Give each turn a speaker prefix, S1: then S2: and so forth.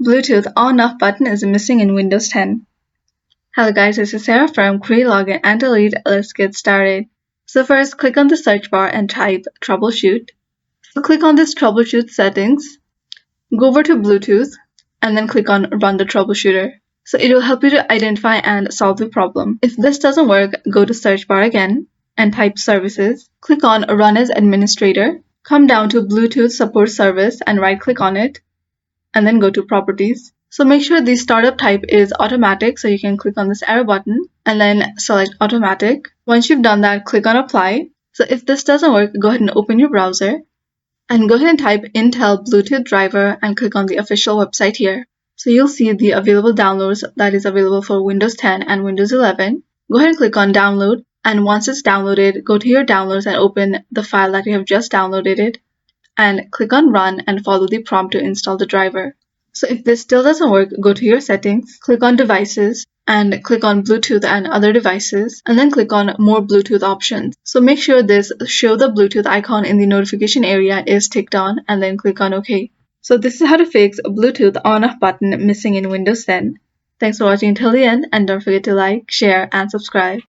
S1: Bluetooth on-off button is missing in Windows 10. Hello guys, this is Sarah from Create Login and Delete. Let's get started. So first, click on the search bar and type troubleshoot. So click on this troubleshoot settings, go over to Bluetooth, and then click on run the troubleshooter. So it will help you to identify and solve the problem. If this doesn't work, go to search bar again and type services. Click on run as administrator. Come down to Bluetooth support service and right click on it, and then go to properties. So make sure the startup type is automatic, so you can click on this arrow button and then select automatic. Once you've done that, click on apply. So if this doesn't work, go ahead and open your browser and go ahead and type Intel Bluetooth driver and click on the official website here. So you'll see the available downloads that is available for Windows 10 and Windows 11. Go ahead and click on download, and once it's downloaded, go to your downloads and open the file that you have just downloaded it, and click on run and follow the prompt to install the driver. So if this still doesn't work, go to your settings, click on devices, and click on Bluetooth and other devices, and then click on more Bluetooth options. So make sure this show the Bluetooth icon in the notification area is ticked on, and then click on OK. So this is how to fix a Bluetooth on-off button missing in Windows 10. Thanks for watching until the end, and don't forget to like, share, and subscribe.